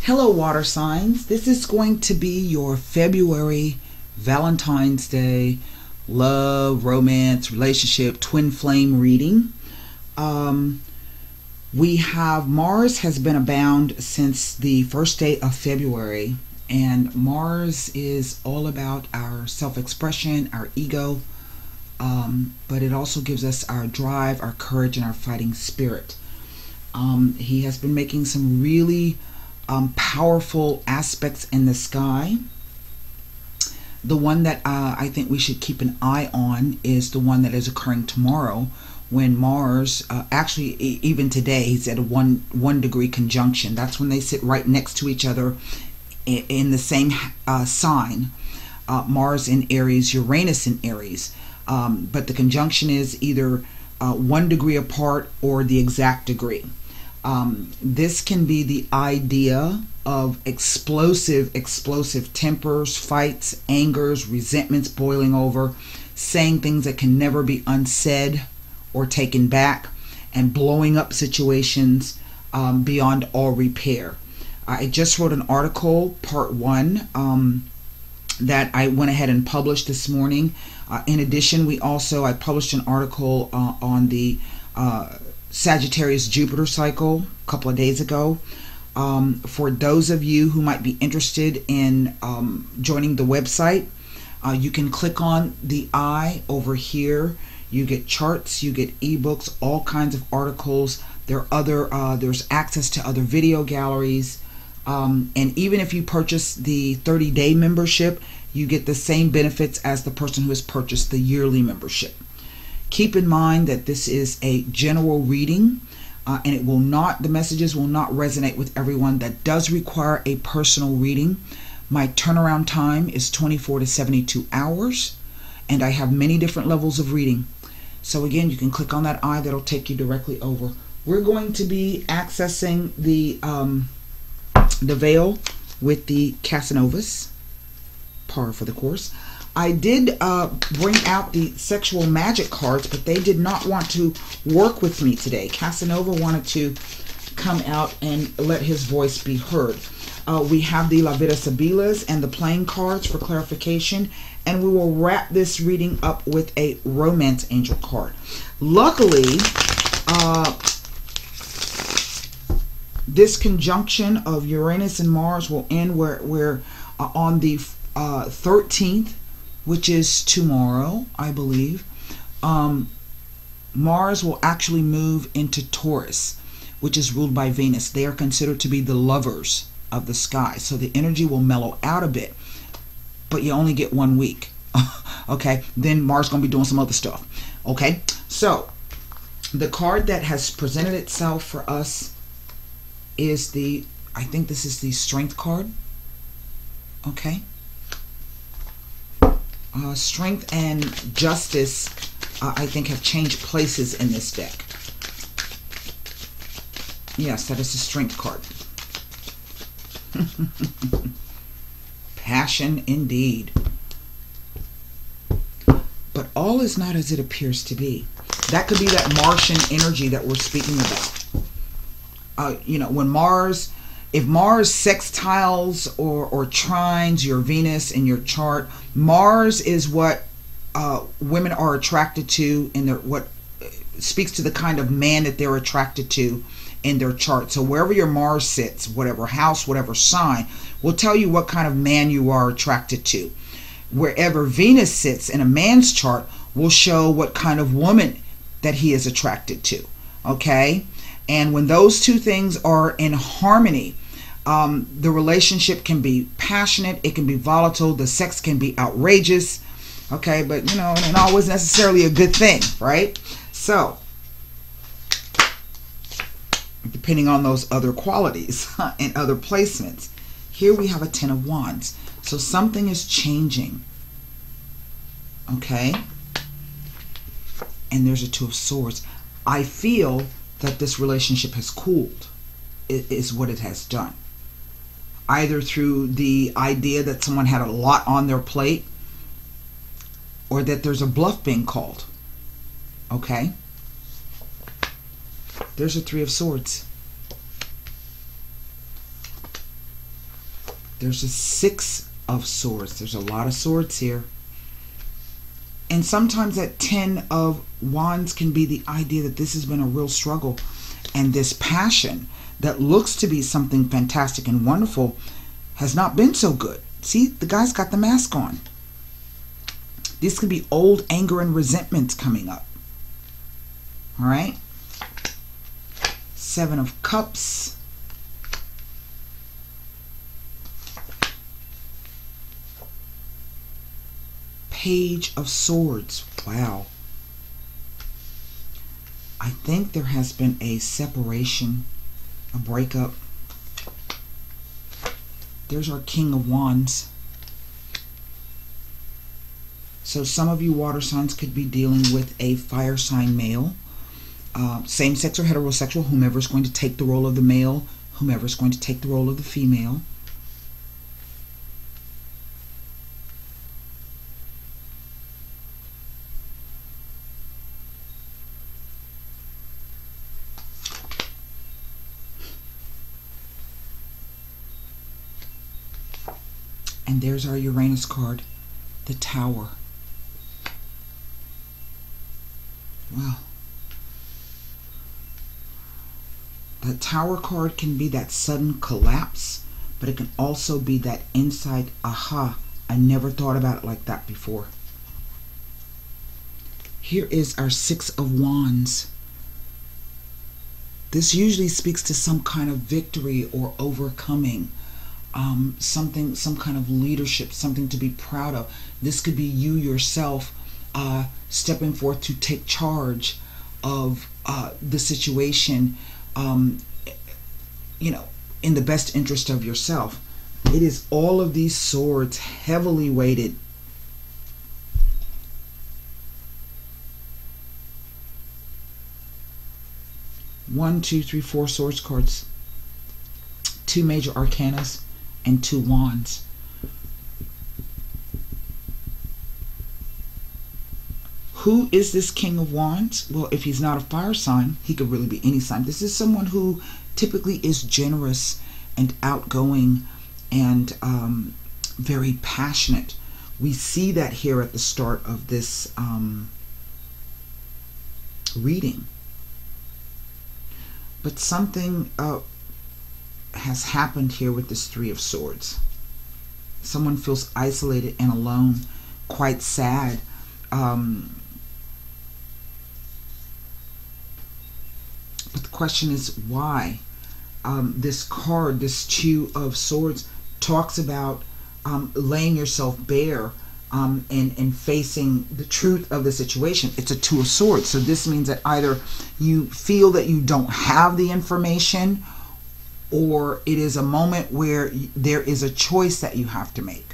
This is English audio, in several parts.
Hello, water signs. This is going to be your February Valentine's Day love, romance, relationship, twin flame reading. We have Mars has been abound since the first day of February, and Mars is all about our self-expression, our ego, but it also gives us our drive, our courage, and our fighting spirit. He has been making some really powerful aspects in the sky. The one that I think we should keep an eye on is the one that is occurring tomorrow, when Mars, actually even today, he's at a one degree conjunction. That's when they sit right next to each other in the same sign. Mars in Aries, Uranus in Aries. But the conjunction is either 1 degree apart or the exact degree. This can be the idea of explosive tempers, fights, angers, resentments boiling over, saying things that can never be unsaid or taken back, and blowing up situations beyond all repair. I just wrote an article, part 1, that I went ahead and published this morning. In addition, I published an article on the Sagittarius Jupiter cycle a couple of days ago. For those of you who might be interested in joining the website, you can click on the I over here. You get charts, you get ebooks, all kinds of articles. There's access to other video galleries, and even if you purchase the 30-day membership, you get the same benefits as the person who has purchased the yearly membership. Keep in mind that this is a general reading, and the messages will not resonate with everyone. That does require a personal reading. My turnaround time is 24 to 72 hours, and I have many different levels of reading. So again, you can click on that eye, that'll take you directly over. We're going to be accessing the veil with the Casanovas, par for the course. I did bring out the sexual magic cards, but they did not want to work with me today. Casanova wanted to come out and let his voice be heard. We have the La Vida Sibilas and the playing cards for clarification, and we will wrap this reading up with a romance angel card. Luckily, this conjunction of Uranus and Mars will end where on the 13th, which is tomorrow, I believe, Mars will actually move into Taurus, which is ruled by Venus. They are considered to be the lovers of the sky. So the energy will mellow out a bit, but you only get 1 week. Okay, then Mars is going to be doing some other stuff. Okay, so the card that has presented itself for us is I think this is the Strength card. Okay. Strength and Justice, I think, have changed places in this deck. Yes, that is the Strength card. Passion indeed. But all is not as it appears to be. That could be that Martian energy that we're speaking about. If Mars sextiles or trines your Venus in your chart, Mars is what women are attracted to, and what speaks to the kind of man that they're attracted to in their chart. So wherever your Mars sits, whatever house, whatever sign, will tell you what kind of man you are attracted to. Wherever Venus sits in a man's chart will show what kind of woman that he is attracted to. Okay? And when those two things are in harmony, the relationship can be passionate, it can be volatile, the sex can be outrageous, okay, but and always necessarily a good thing, right? So, depending on those other qualities and other placements. Here we have a 10 of Wands. So something is changing, okay? And there's a 2 of Swords. I feel that this relationship has cooled, is what it has done. Either through the idea that someone had a lot on their plate, or that there's a bluff being called. Okay? There's a 3 of Swords. There's a 6 of Swords. There's a lot of swords here. And sometimes that 10 of Wands can be the idea that this has been a real struggle. And this passion that looks to be something fantastic and wonderful has not been so good. See, the guy's got the mask on. This could be old anger and resentments coming up. All right. 7 of Cups. Page of Swords. Wow. I think there has been a separation, a breakup. There's our King of Wands. So some of you water signs could be dealing with a fire sign male, same-sex or heterosexual, whomever is going to take the role of the male, whomever is going to take the role of the female. And there's our Uranus card, the Tower. Wow. The Tower card can be that sudden collapse, but it can also be that insight, aha, I never thought about it like that before. Here is our 6 of Wands. This usually speaks to some kind of victory or overcoming. Something, some kind of leadership, something to be proud of. This could be you yourself stepping forth to take charge of the situation, you know, in the best interest of yourself. It is all of these swords heavily weighted. One, two, three, 4 swords cards, 2 major arcanas, and 2 wands. Who is this King of Wands? Well, if he's not a fire sign, he could really be any sign. This is someone who typically is generous and outgoing and very passionate. We see that here at the start of this reading. But something has happened here with this 3 of Swords. Someone feels isolated and alone, quite sad. But the question is why? This card, this 2 of Swords, talks about laying yourself bare and facing the truth of the situation. It's a 2 of Swords. So this means that either you feel that you don't have the information, or it is a moment where there is a choice that you have to make,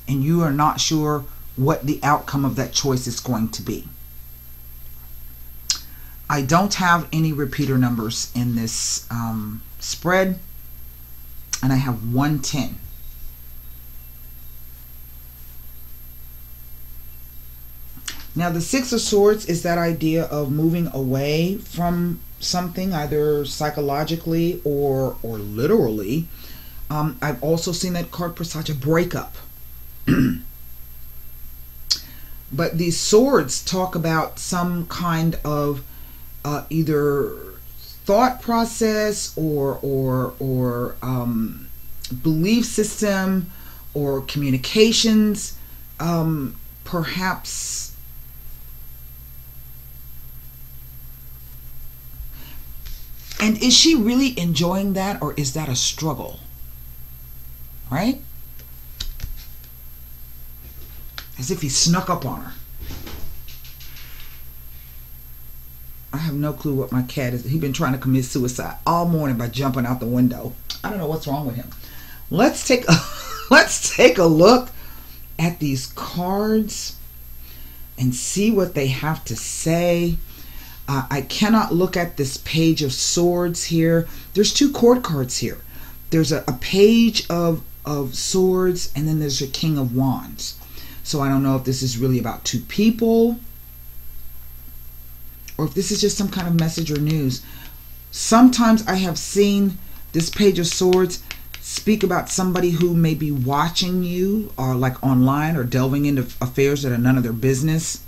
and you are not sure what the outcome of that choice is going to be. I don't have any repeater numbers in this spread, and I have 110. Now the 6 of Swords is that idea of moving away from something, either psychologically or literally. I've also seen that card presage a breakup. But these swords talk about some kind of either thought process or belief system or communications, perhaps. And is she really enjoying that, or is that a struggle? Right? As if he snuck up on her. I have no clue what my cat is. He's been trying to commit suicide all morning by jumping out the window. I don't know what's wrong with him. Let's take a look at these cards and see what they have to say. I cannot look at this Page of Swords here. There's 2 court cards here. There's a Page of Swords, and then there's a King of Wands. So I don't know if this is really about 2 people, or if this is just some kind of message or news. Sometimes I have seen this Page of Swords speak about somebody who may be watching you, or like online, or delving into affairs that are none of their business.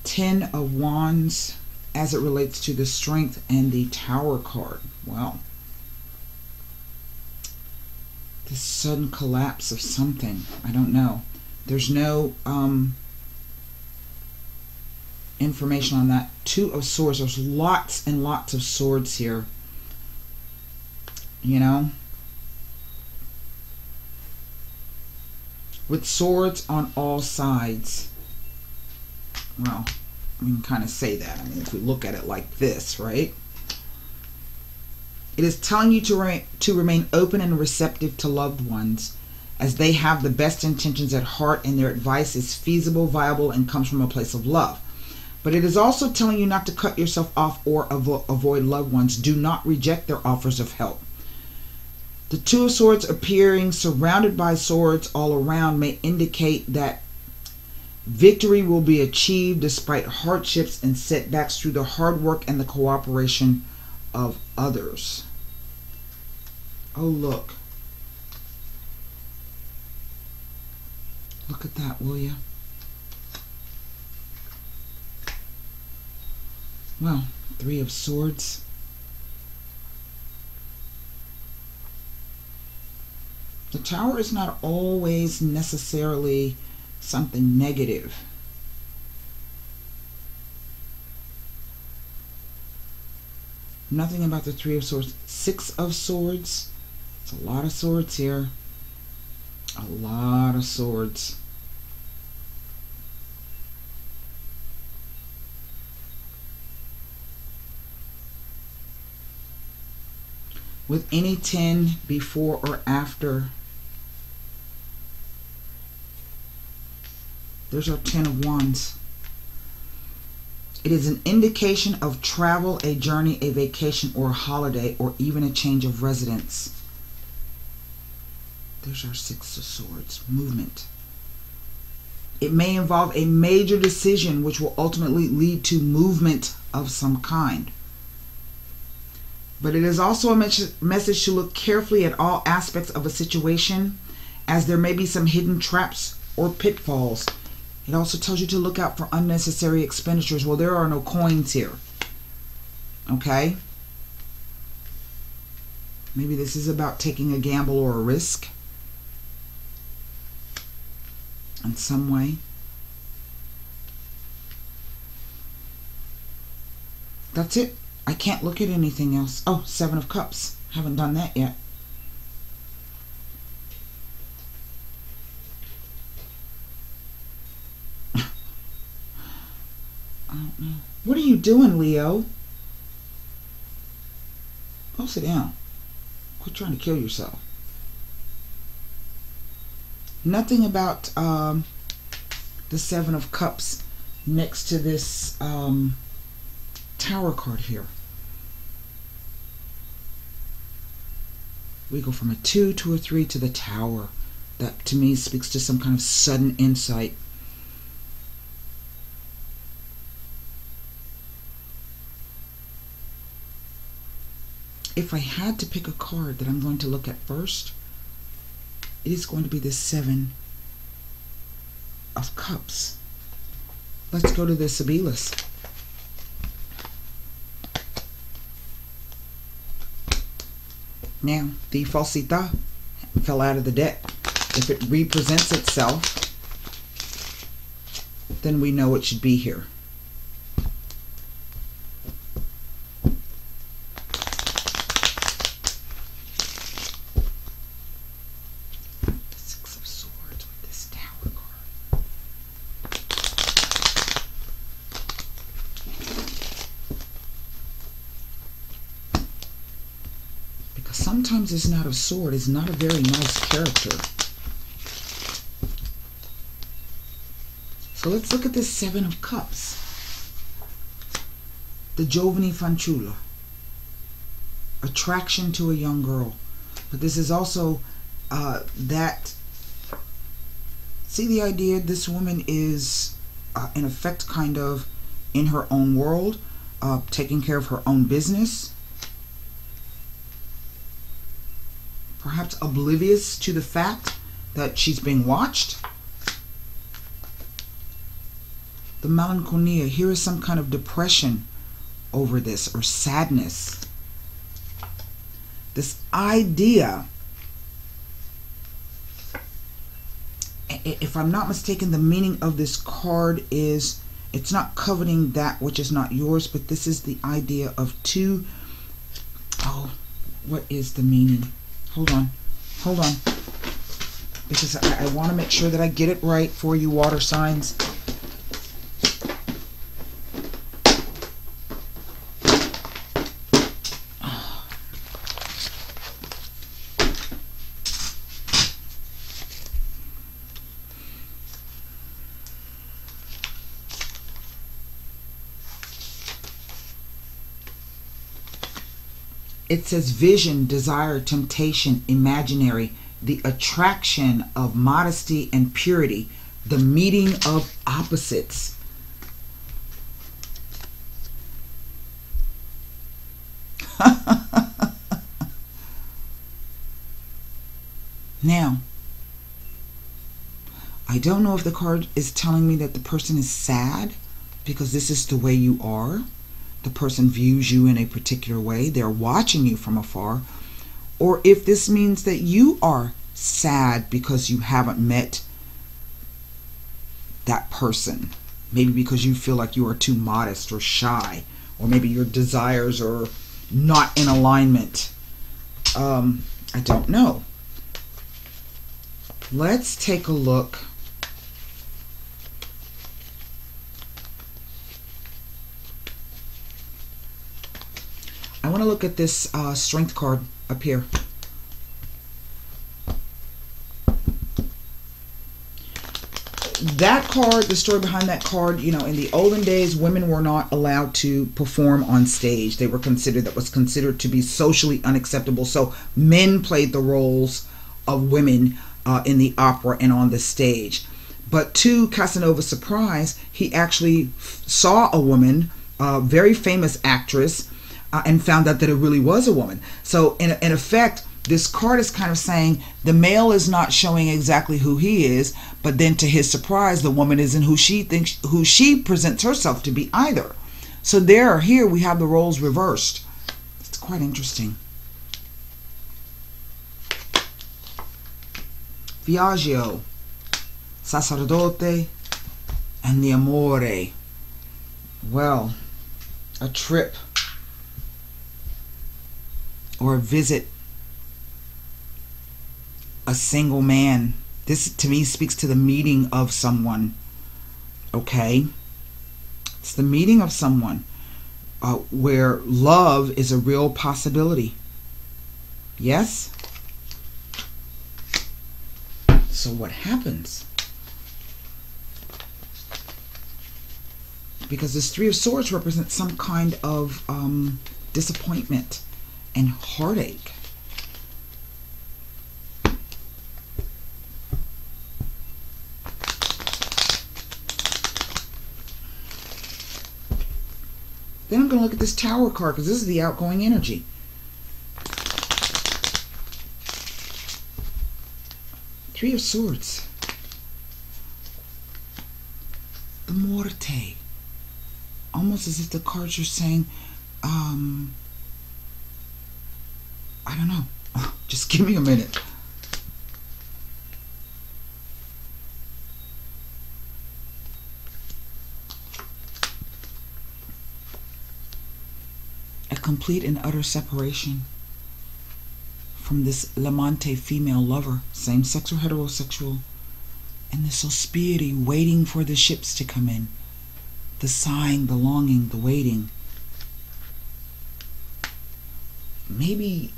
Ten of Wands as it relates to the Strength and the Tower card. Well, the sudden collapse of something. I don't know. There's no information on that. Two of Swords. There's lots and lots of swords here. You know? With swords on all sides. Well, we can kind of say that. I mean, if we look at it like this, right? It is telling you to remain open and receptive to loved ones, as they have the best intentions at heart and their advice is feasible, viable, and comes from a place of love. But it is also telling you not to cut yourself off or avoid loved ones. Do not reject their offers of help. The Two of Swords appearing surrounded by swords all around may indicate that victory will be achieved despite hardships and setbacks through the hard work and the cooperation of others. Oh, look. Look at that, will you? Well, Three of Swords. The Tower is not always necessarily something negative. Nothing about the Three of Swords. Six of Swords. It's a lot of swords here. A lot of swords. With any 10 before or after, there's our 10 of Wands. It is an indication of travel, a journey, a vacation, or a holiday, or even a change of residence. There's our Six of Swords. Movement. It may involve a major decision which will ultimately lead to movement of some kind. But it is also a message to look carefully at all aspects of a situation, as there may be some hidden traps or pitfalls. It also tells you to look out for unnecessary expenditures. Well, there are no coins here. Okay? Maybe this is about taking a gamble or a risk in some way. That's it. I can't look at anything else. Oh, Seven of Cups. Haven't done that yet. I don't know. What are you doing, Leo? Go sit down. Quit trying to kill yourself. Nothing about the Seven of Cups next to this Tower card here. We go from a 2 to a 3 to the Tower. That to me speaks to some kind of sudden insight. If I had to pick a card that I'm going to look at first, it is going to be the Seven of Cups. Let's go to the Sibyllus. Now, the Falsita fell out of the deck. If it represents itself, then we know it should be here. Six of Swords with this Tower card. Because sometimes this Knight of Swords is not a very nice character. So let's look at this Seven of Cups. The Giovane Fanciulla. Attraction to a young girl. But this is also that... See the idea? This woman is, in effect, kind of in her own world, taking care of her own business, perhaps oblivious to the fact that she's being watched. The melancholia, here is some kind of depression over this, or sadness. This idea, if I'm not mistaken, the meaning of this card is, it's not coveting that which is not yours, but this is the idea of two. Oh, what is the meaning? Hold on, because I want to make sure that I get it right for you, water signs. It says vision, desire, temptation, imaginary, the attraction of modesty and purity, the meeting of opposites. Now, I don't know if the card is telling me that the person is sad because this is the way you are. The person views you in a particular way. They're watching you from afar. Or if this means that you are sad because you haven't met that person. Maybe because you feel like you are too modest or shy. Or maybe your desires are not in alignment. I don't know. Let's take a look. I want to look at this strength card up here. That card, the story behind that card, you know, in the olden days, women were not allowed to perform on stage. They were considered, that was considered to be socially unacceptable. So men played the roles of women in the opera and on the stage. But to Casanova's surprise, he actually saw a woman, a very famous actress, and found out that it really was a woman. So in effect, this card is kind of saying the male is not showing exactly who he is, but then to his surprise, the woman isn't who she presents herself to be either. So here we have the roles reversed. It's quite interesting. Viaggio, sacerdote, and the amore. Well, a trip or a visit, a single man. This to me speaks to the meeting of someone. Okay, it's the meeting of someone where love is a real possibility. Yes. So what happens? Because this Three of Swords represents some kind of disappointment and heartache. Then I'm going to look at this Tower card because this is the outgoing energy. Three of Swords. The Morte. Almost as if the cards are saying, I don't know. Just give me a minute. A complete and utter separation from this Lamante female lover, same sex or heterosexual, and the sospiri, waiting for the ships to come in, the sighing, the longing, the waiting. Maybe,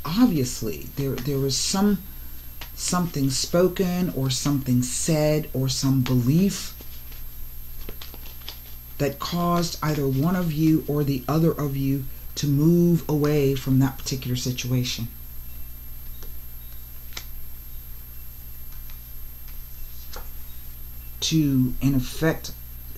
obviously, there was something spoken or something said or some belief that caused either one of you or the other of you to move away from that particular situation. to, in effect,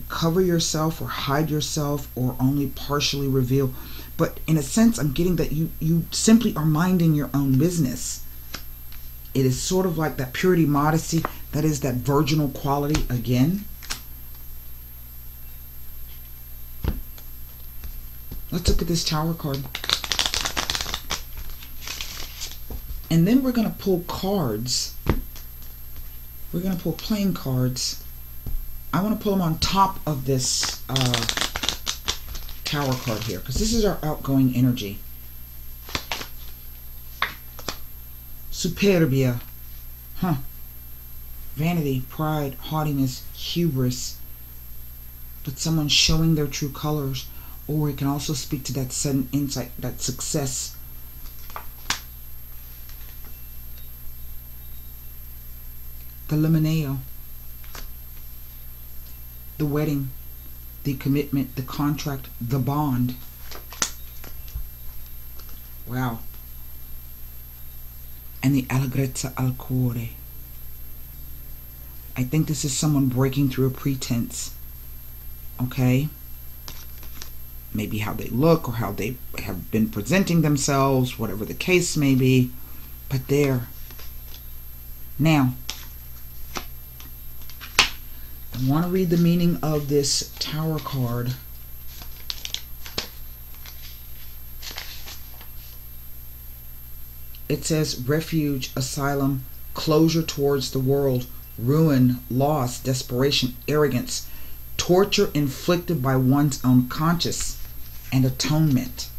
cover yourself or hide yourself or only partially reveal. But in a sense, I'm getting that you simply are minding your own business. It is sort of like that purity, modesty, that is that virginal quality again. Let's look at this Tower card. And then we're going to pull cards. We're going to pull playing cards. I want to pull them on top of this Tower card here, because this is our outgoing energy. Superbia. Vanity, pride, haughtiness, hubris. But someone showing their true colors. Or it can also speak to that sudden insight, that success. The limoneo. The wedding. The commitment, the contract, the bond. Wow. And the allegrezza al cuore. I think this is someone breaking through a pretense. Okay? Maybe how they look or how they have been presenting themselves, whatever the case may be. But there. Now, I want to read the meaning of this Tower card. It says refuge, asylum, closure towards the world, ruin, loss, desperation, arrogance, torture inflicted by one's own conscience, and atonement.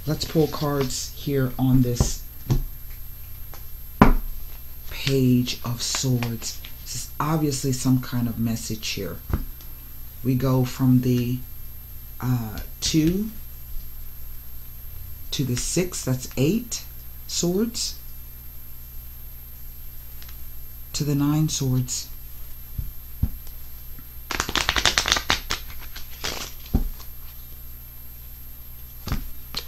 Let's pull cards here on this Page of Swords. This is obviously some kind of message here. We go from the 2 to the 6, that's 8 swords, to the 9 swords.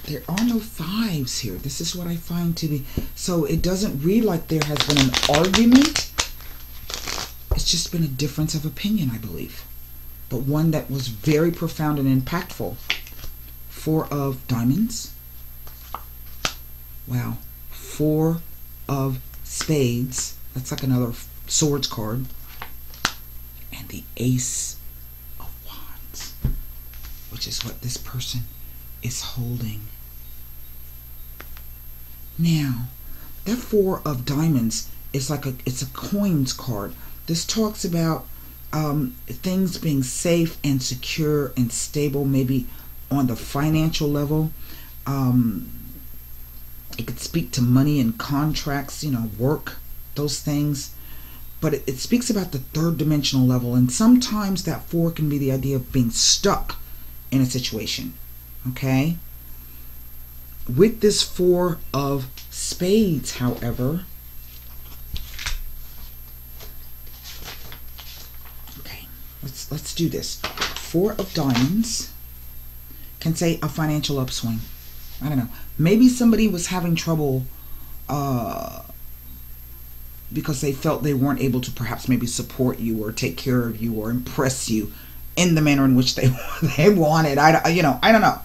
There are no 5s here. This is what I find to be. So it doesn't read like there has been an argument. It's just been a difference of opinion, I believe. But one that was very profound and impactful. 4 of diamonds. Wow. 4 of spades. That's like another swords card. And the Ace of Wands, which is what this person is holding. Now, that 4 of diamonds is like it's a coins card. This talks about things being safe and secure and stable, maybe on the financial level. It could speak to money and contracts, you know, work, those things. But it speaks about the 3rd dimensional level, and sometimes that 4 can be the idea of being stuck in a situation. Okay? With this 4 of spades, however, okay, let's do this. 4 of diamonds can say a financial upswing. I don't know. Maybe somebody was having trouble because they felt they weren't able to perhaps maybe support you or take care of you or impress you in the manner in which they wanted. I don't know.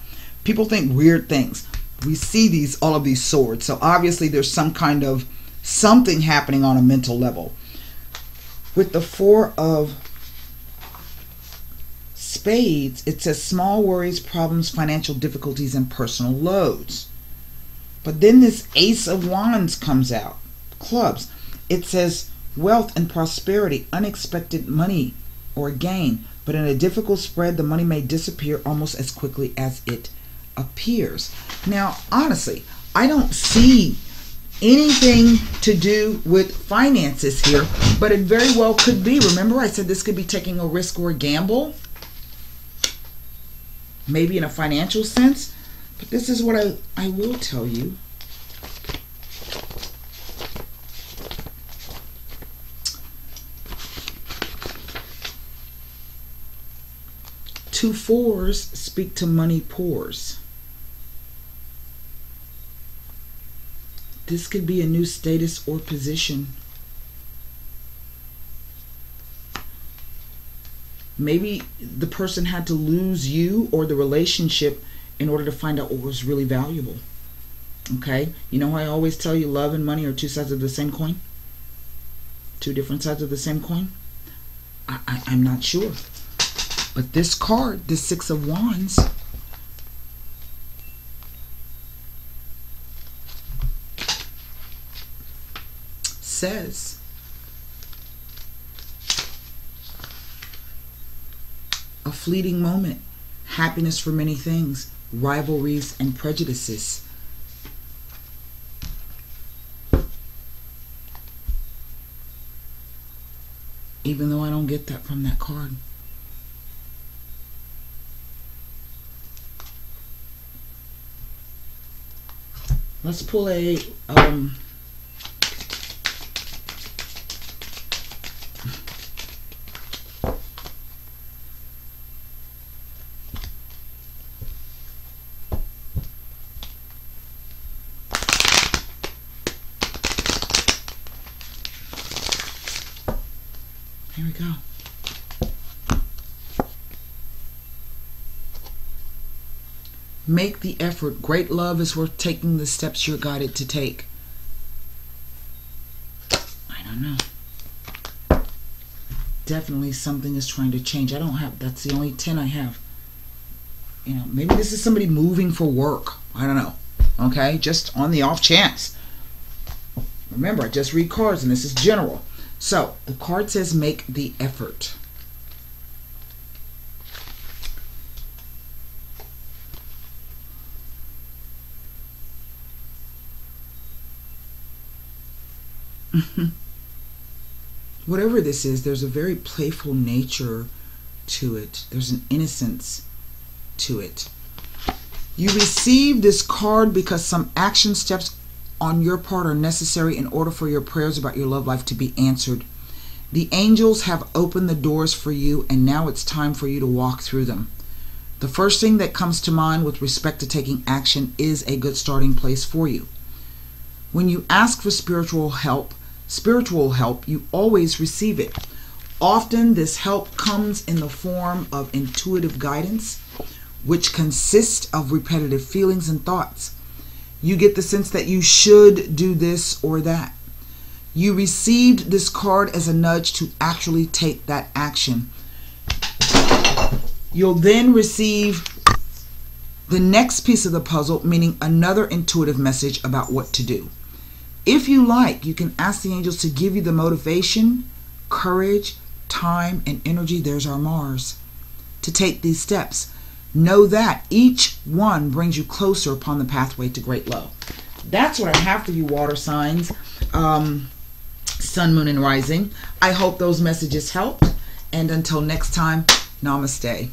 People think weird things. We see all of these swords. So obviously there's some kind of something happening on a mental level. With the 4 of spades, it says small worries, problems, financial difficulties, and personal loads. But then this Ace of Wands comes out. Clubs. It says wealth and prosperity, unexpected money or gain. But in a difficult spread, the money may disappear almost as quickly as it appears. Now, honestly, I don't see anything to do with finances here, but it very well could be. Remember, I said this could be taking a risk or a gamble, maybe in a financial sense. But this is what I will tell you. Two 4s speak to money pours. This could be a new status or position. Maybe the person had to lose you or the relationship in order to find out what was really valuable. Okay? You know how I always tell you love and money are two sides of the same coin? Two different sides of the same coin? I'm not sure. But this card, this Six of Wands, says a fleeting moment, happiness for many things, rivalries and prejudices. Even though I don't get that from that card. Let's pull a here we go. Make the effort. Great love is worth taking the steps you're guided to take. I don't know. Definitely something is trying to change. I don't have, that's the only 10 I have. You know, maybe this is somebody moving for work. I don't know. Okay, just on the off chance. Remember, I just read cards and this is general. So, the card says make the effort. Whatever this is, there's a very playful nature to it. There's an innocence to it. You receive this card because some action steps on your part are necessary in order for your prayers about your love life to be answered. The angels have opened the doors for you, and now it's time for you to walk through them. The first thing that comes to mind with respect to taking action is a good starting place for you. When you ask for spiritual help, you always receive it. Often this help comes in the form of intuitive guidance, which consists of repetitive feelings and thoughts. You get the sense that you should do this or that. You received this card as a nudge to actually take that action. You'll then receive the next piece of the puzzle, meaning another intuitive message about what to do. If you like, you can ask the angels to give you the motivation, courage, time, and energy, there's our Mars, to take these steps. Know that each one brings you closer upon the pathway to great love. That's what I have for you, water signs, sun, moon, and rising. I hope those messages helped. And until next time, namaste.